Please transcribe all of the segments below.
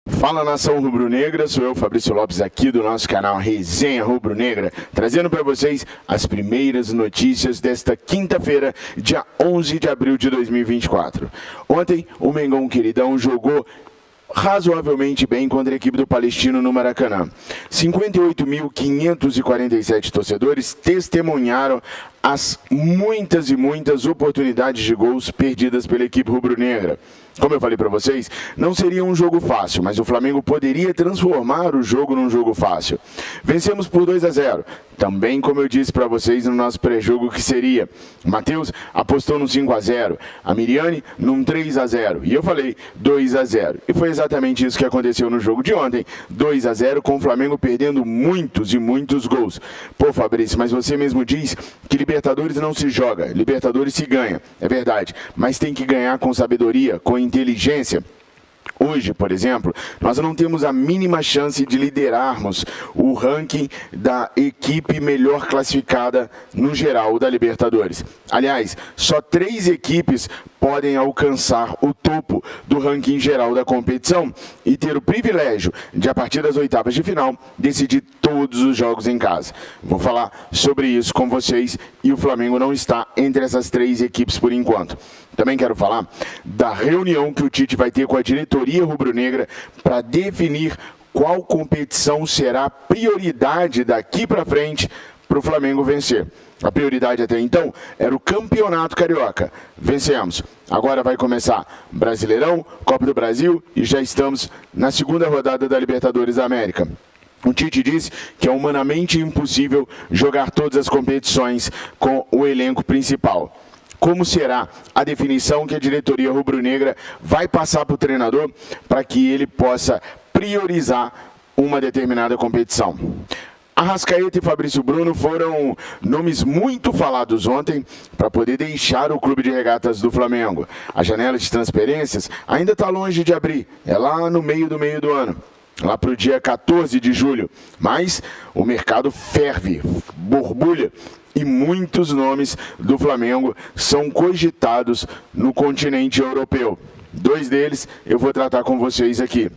Fala, nação rubro-negra, sou eu, Fabrício Lopes, aqui do nosso canal Resenha Rubro-Negra, trazendo para vocês as primeiras notícias desta quinta-feira, dia 11 de abril de 2024. Ontem, o Mengão Queridão jogou razoavelmente bem contra a equipe do Palestino no Maracanã. 58.547 torcedores testemunharam as muitas e muitas oportunidades de gols perdidas pela equipe rubro-negra. Como eu falei para vocês, não seria um jogo fácil, mas o Flamengo poderia transformar o jogo num jogo fácil. Vencemos por 2-0, também como eu disse para vocês no nosso pré-jogo que seria. O Matheus apostou no 5-0, a Miriane num 3-0 e eu falei 2-0. E foi exatamente isso que aconteceu no jogo de ontem, 2-0 com o Flamengo perdendo muitos e muitos gols. Pô, Fabrício, mas você mesmo diz que Libertadores não se joga, Libertadores se ganha. É verdade, mas tem que ganhar com sabedoria, com inteligência. Hoje, por exemplo, nós não temos a mínima chance de liderarmos o ranking da equipe melhor classificada no geral da Libertadores. Aliás, só 3 equipes podem alcançar o topo do ranking geral da competição e ter o privilégio de, a partir das oitavas de final, decidir todos os jogos em casa. Vou falar sobre isso com vocês e o Flamengo não está entre essas 3 equipes por enquanto. Também quero falar da reunião que o Tite vai ter com a diretoria rubro-negra para definir qual competição será a prioridade daqui para frente para o Flamengo vencer. A prioridade até então era o Campeonato Carioca. Vencemos. Agora vai começar Brasileirão, Copa do Brasil e já estamos na segunda rodada da Libertadores da América. O Tite disse que é humanamente impossível jogar todas as competições com o elenco principal. Como será a definição que a diretoria rubro-negra vai passar para o treinador para que ele possa priorizar uma determinada competição? Arrascaeta e Fabrício Bruno foram nomes muito falados ontem para poder deixar o Clube de Regatas do Flamengo. A janela de transferências ainda está longe de abrir, é lá no meio do ano. Lá para o dia 14 de julho, mas o mercado ferve, borbulha e muitos nomes do Flamengo são cogitados no continente europeu. 2 deles eu vou tratar com vocês aqui.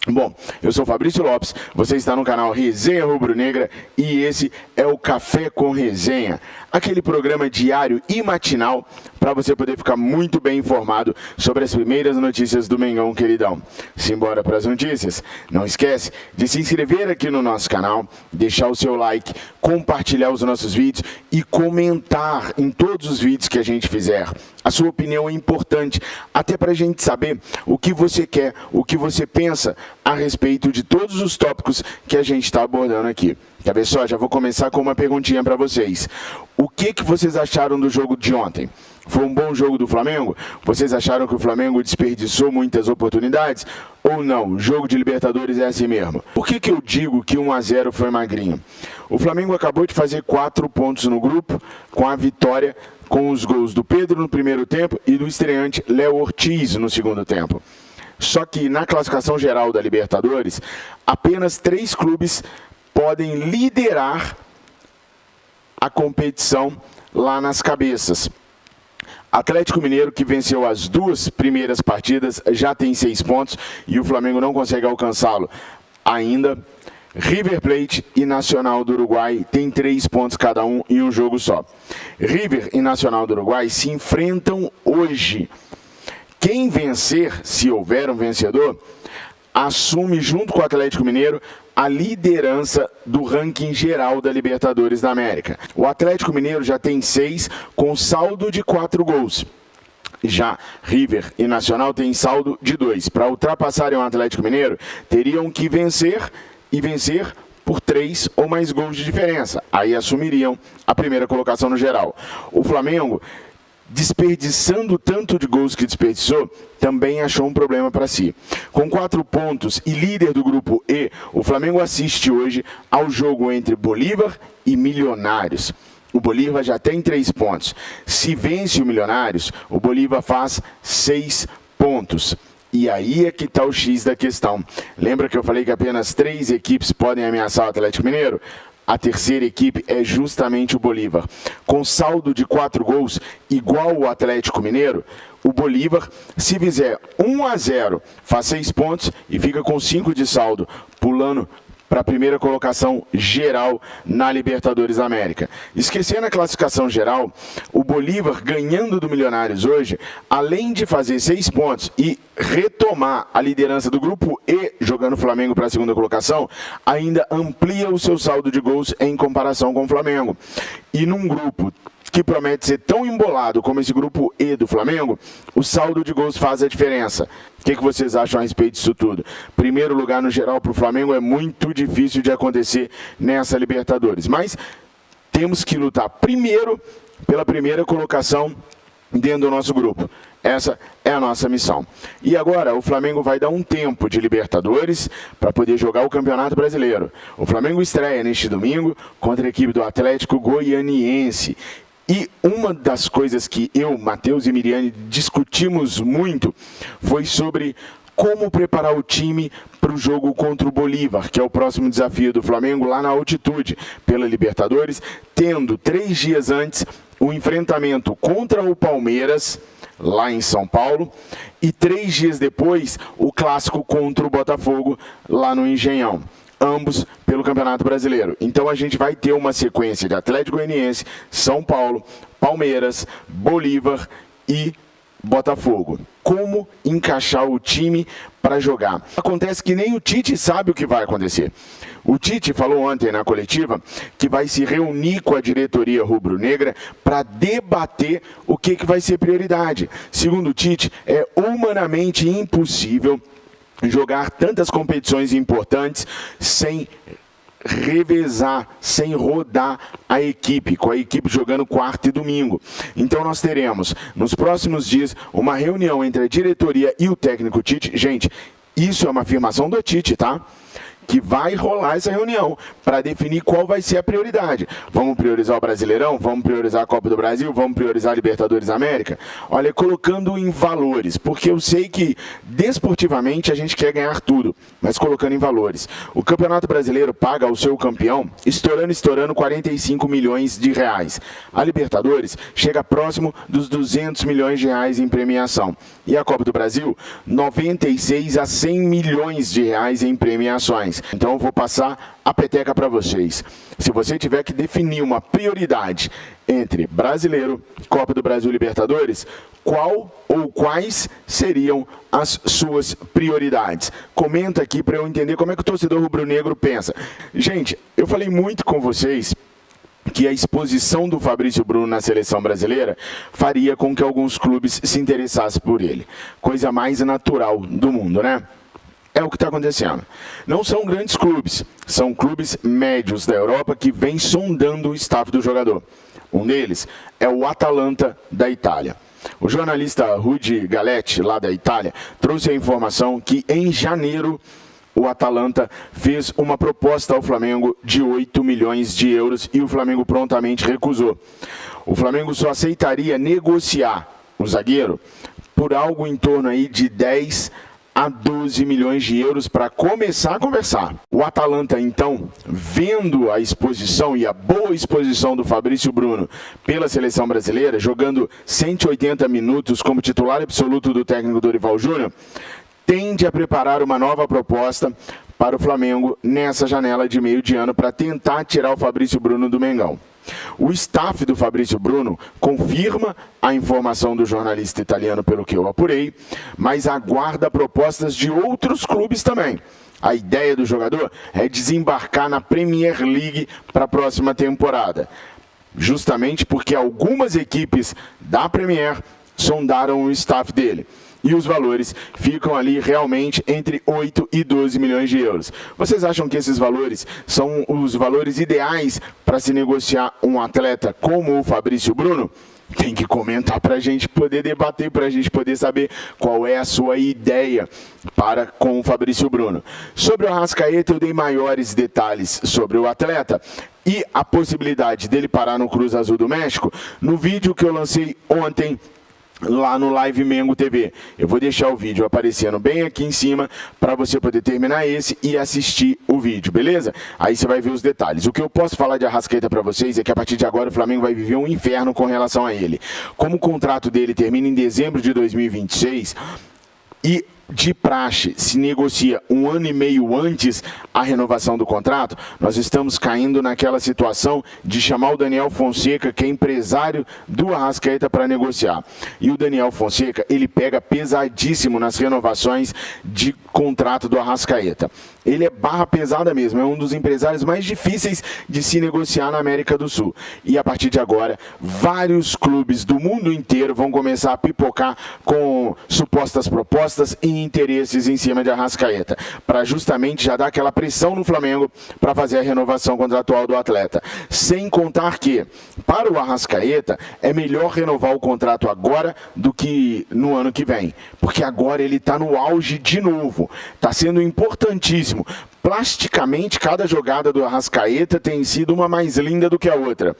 Bom, eu sou Fabrício Lopes, você está no canal Resenha Rubro-Negra e esse é o Café com Resenha, aquele programa diário e matinal para você poder ficar muito bem informado sobre as primeiras notícias do Mengão Queridão. Simbora para as notícias? Não esquece de se inscrever aqui no nosso canal, deixar o seu like, compartilhar os nossos vídeos e comentar em todos os vídeos que a gente fizer. A sua opinião é importante, até para a gente saber o que você quer, o que você pensa a respeito de todos os tópicos que a gente está abordando aqui. Quer ver só? Já vou começar com uma perguntinha para vocês. O que vocês acharam do jogo de ontem? Foi um bom jogo do Flamengo? Vocês acharam que o Flamengo desperdiçou muitas oportunidades? Ou não? O jogo de Libertadores é assim mesmo. Por que eu digo que 1-0 foi magrinho? O Flamengo acabou de fazer 4 pontos no grupo com a vitória com os gols do Pedro no primeiro tempo e do estreante Léo Ortiz no segundo tempo. Só que na classificação geral da Libertadores, apenas 3 clubes podem liderar a competição lá nas cabeças. Atlético Mineiro, que venceu as 2 primeiras partidas, já tem 6 pontos e o Flamengo não consegue alcançá-lo ainda. River Plate e Nacional do Uruguai têm 3 pontos cada um em um jogo só. River e Nacional do Uruguai se enfrentam hoje. Quem vencer, se houver um vencedor, assume junto com o Atlético Mineiro a liderança do ranking geral da Libertadores da América. O Atlético Mineiro já tem 6 com saldo de 4 gols. Já River e Nacional têm saldo de 2. Para ultrapassarem o Atlético Mineiro, teriam que vencer e vencer por 3 ou mais gols de diferença. Aí assumiriam a primeira colocação no geral. O Flamengo, desperdiçando tanto de gols que desperdiçou, também achou um problema para si. Com 4 pontos e líder do grupo E, o Flamengo assiste hoje ao jogo entre Bolívar e Milionários. O Bolívar já tem 3 pontos. Se vence o Milionários, o Bolívar faz 6 pontos. E aí é que está o X da questão. Lembra que eu falei que apenas 3 equipes podem ameaçar o Atlético Mineiro? a terceira equipe é justamente o Bolívar. Com saldo de 4 gols, igual o Atlético Mineiro, o Bolívar, se fizer 1-0, faz 6 pontos e fica com 5 de saldo, pulando para a primeira colocação geral na Libertadores da América. Esquecendo a classificação geral, o Bolívar ganhando do Milionários hoje, além de fazer 6 pontos e retomar a liderança do grupo E, jogando o Flamengo para a segunda colocação, ainda amplia o seu saldo de gols em comparação com o Flamengo. E num grupo que promete ser tão embolado como esse grupo E do Flamengo, o saldo de gols faz a diferença. O que vocês acham a respeito disso tudo? Primeiro lugar no geral para o Flamengo é muito difícil de acontecer nessa Libertadores, mas temos que lutar primeiro pela primeira colocação dentro do nosso grupo. Essa é a nossa missão. E agora o Flamengo vai dar um tempo de Libertadores para poder jogar o Campeonato Brasileiro. O Flamengo estreia neste domingo contra a equipe do Atlético Goianiense. E uma das coisas que eu, Matheus e Miriane discutimos muito foi sobre como preparar o time para o jogo contra o Bolívar, que é o próximo desafio do Flamengo lá na altitude, pela Libertadores, tendo 3 dias antes o enfrentamento contra o Palmeiras, lá em São Paulo, e 3 dias depois o clássico contra o Botafogo, lá no Engenhão. Ambos pelo Campeonato Brasileiro. Então a gente vai ter uma sequência de Atlético Goianiense, São Paulo, Palmeiras, Bolívar e Botafogo. Como encaixar o time para jogar? Acontece que nem o Tite sabe o que vai acontecer. O Tite falou ontem na coletiva que vai se reunir com a diretoria rubro-negra para debater o que vai ser prioridade. Segundo o Tite, é humanamente impossível jogar tantas competições importantes sem revezar, sem rodar a equipe, com a equipe jogando quarta e domingo. Então nós teremos, nos próximos dias, uma reunião entre a diretoria e o técnico Tite. Gente, isso é uma afirmação do Tite, tá? Que vai rolar essa reunião para definir qual vai ser a prioridade. Vamos priorizar o Brasileirão? Vamos priorizar a Copa do Brasil? Vamos priorizar a Libertadores da América? Olha, colocando em valores, porque eu sei que desportivamente a gente quer ganhar tudo, mas colocando em valores. O Campeonato Brasileiro paga ao seu campeão estourando 45 milhões de reais. A Libertadores chega próximo dos 200 milhões de reais em premiação. E a Copa do Brasil, 96 a 100 milhões de reais em premiações. Então eu vou passar a peteca para vocês. Se você tiver que definir uma prioridade entre Brasileiro, Copa do Brasil e Libertadores, qual ou quais seriam as suas prioridades? Comenta aqui para eu entender como é que o torcedor rubro-negro pensa. Gente, eu falei muito com vocês que a exposição do Fabrício Bruno na seleção brasileira faria com que alguns clubes se interessassem por ele. Coisa mais natural do mundo, né? É o que está acontecendo. Não são grandes clubes, são clubes médios da Europa que vêm sondando o staff do jogador. Um deles é o Atalanta da Itália. O jornalista Rudy Galetti, lá da Itália, trouxe a informação que em janeiro o Atalanta fez uma proposta ao Flamengo de 8 milhões de euros e o Flamengo prontamente recusou. O Flamengo só aceitaria negociar o zagueiro por algo em torno aí de 10 a 12 milhões de euros para começar a conversar. O Atalanta, então, vendo a exposição e a boa exposição do Fabrício Bruno pela seleção brasileira, jogando 180 minutos como titular absoluto do técnico Dorival Júnior, tende a preparar uma nova proposta para o Flamengo nessa janela de meio de ano para tentar tirar o Fabrício Bruno do Mengão. O staff do Fabrício Bruno confirma a informação do jornalista italiano pelo que eu apurei, mas aguarda propostas de outros clubes também. A ideia do jogador é desembarcar na Premier League para a próxima temporada, justamente porque algumas equipes da Premier sondaram o staff dele. E os valores ficam ali realmente entre 8 e 12 milhões de euros. Vocês acham que esses valores são os valores ideais para se negociar um atleta como o Fabrício Bruno? Tem que comentar para a gente poder debater, para a gente poder saber qual é a sua ideia para com o Fabrício Bruno. Sobre o Arrascaeta, eu dei maiores detalhes sobre o atleta e a possibilidade dele parar no Cruz Azul do México no vídeo que eu lancei ontem lá no Live Mengo TV. Eu vou deixar o vídeo aparecendo bem aqui em cima para você poder terminar esse e assistir o vídeo, beleza? Aí você vai ver os detalhes. O que eu posso falar de Arrascaeta para vocês é que a partir de agora o Flamengo vai viver um inferno com relação a ele. Como o contrato dele termina em dezembro de 2026 e de praxe se negocia 1 ano e meio antes a renovação do contrato, nós estamos caindo naquela situação de chamar o Daniel Fonseca, que é empresário do Arrascaeta, para negociar. E o Daniel Fonseca, ele pega pesadíssimo nas renovações de contrato do Arrascaeta. Ele é barra pesada mesmo, é um dos empresários mais difíceis de se negociar na América do Sul. E a partir de agora, vários clubes do mundo inteiro vão começar a pipocar com supostas propostas e interesses em cima de Arrascaeta, para justamente já dar aquela pressão no Flamengo para fazer a renovação contratual do atleta. Sem contar que, para o Arrascaeta, é melhor renovar o contrato agora do que no ano que vem, porque agora ele está no auge de novo, está sendo importantíssimo. Plasticamente, cada jogada do Arrascaeta tem sido uma mais linda do que a outra.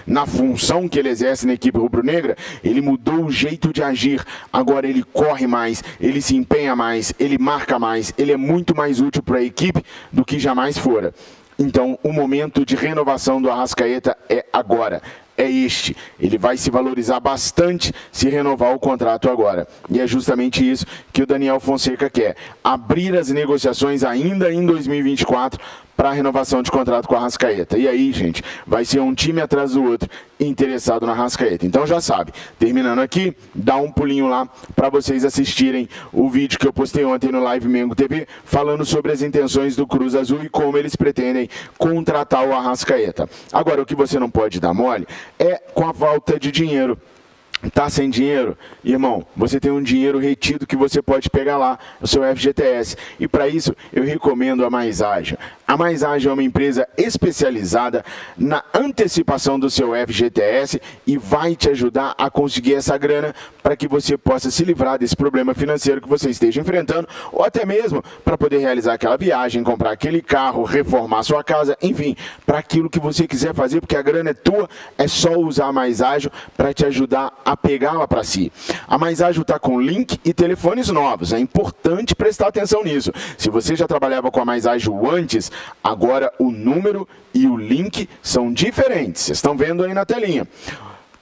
Na função que ele exerce na equipe rubro-negra, ele mudou o jeito de agir. Agora ele corre mais, ele se empenha mais, ele marca mais, ele é muito mais útil para a equipe do que jamais fora. Então, o momento de renovação do Arrascaeta é agora. É este. Ele vai se valorizar bastante se renovar o contrato agora. E é justamente isso que o Daniel Fonseca quer. Abrir as negociações ainda em 2024 para a renovação de contrato com a Arrascaeta. E aí, gente, vai ser um time atrás do outro interessado na Arrascaeta. Então já sabe, terminando aqui, dá um pulinho lá para vocês assistirem o vídeo que eu postei ontem no Live Mengo TV, falando sobre as intenções do Cruz Azul e como eles pretendem contratar o Arrascaeta. Agora, o que você não pode dar mole é com a falta de dinheiro. Tá sem dinheiro? Irmão, você tem um dinheiro retido que você pode pegar lá, o seu FGTS. E para isso, eu recomendo a Mais Ágil. A Mais Ágil é uma empresa especializada na antecipação do seu FGTS e vai te ajudar a conseguir essa grana para que você possa se livrar desse problema financeiro que você esteja enfrentando, ou até mesmo para poder realizar aquela viagem, comprar aquele carro, reformar sua casa, enfim, para aquilo que você quiser fazer, porque a grana é tua, é só usar a Mais Ágil para te ajudar a pegá-la para si. A Mais Ágil está com link e telefones novos, é importante prestar atenção nisso. Se você já trabalhava com a Mais Ágil antes, agora o número e o link são diferentes, vocês estão vendo aí na telinha.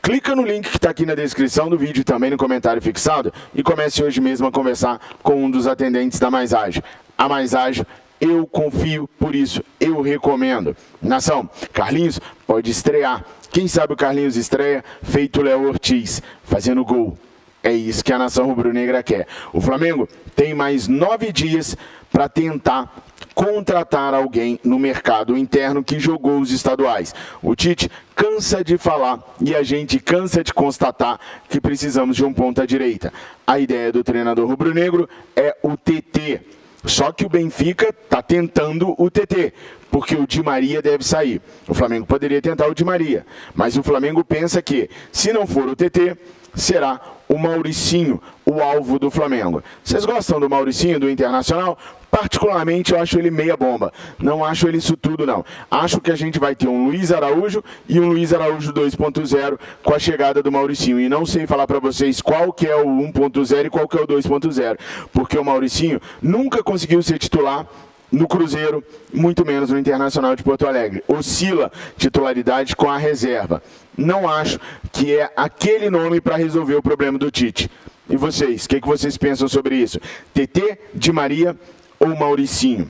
Clica no link que está aqui na descrição do vídeo e também no comentário fixado e comece hoje mesmo a conversar com um dos atendentes da Mais Ágil. A Mais Ágil, eu confio, por isso eu recomendo. Nação, Carlinhos pode estrear. Quem sabe o Carlinhos estreia feito o Léo Ortiz, fazendo gol. É isso que a nação rubro-negra quer. O Flamengo tem mais 9 dias para tentar contratar alguém no mercado interno que jogou os estaduais. O Tite cansa de falar e a gente cansa de constatar que precisamos de um ponta-direita. A ideia do treinador rubro-negro é o TT. Só que o Benfica está tentando o TT, porque o Di Maria deve sair. O Flamengo poderia tentar o Di Maria, mas o Flamengo pensa que, se não for o TT, será o Mauricinho o alvo do Flamengo. Vocês gostam do Mauricinho, do Internacional? Particularmente, eu acho ele meia bomba. Não acho ele isso tudo, não. Acho que a gente vai ter um Luiz Araújo e um Luiz Araújo 2.0 com a chegada do Mauricinho. E não sei falar para vocês qual que é o 1.0 e qual que é o 2.0. Porque o Mauricinho nunca conseguiu ser titular no Cruzeiro, muito menos no Internacional de Porto Alegre. Oscila titularidade com a reserva. Não acho que é aquele nome para resolver o problema do Tite. E vocês, o que vocês pensam sobre isso? TT, Di Maria ou Mauricinho?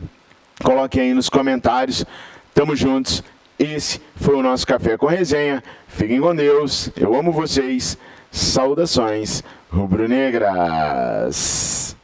Coloquem aí nos comentários. Tamo juntos. Esse foi o nosso Café com Resenha. Fiquem com Deus. Eu amo vocês. Saudações rubro-negras.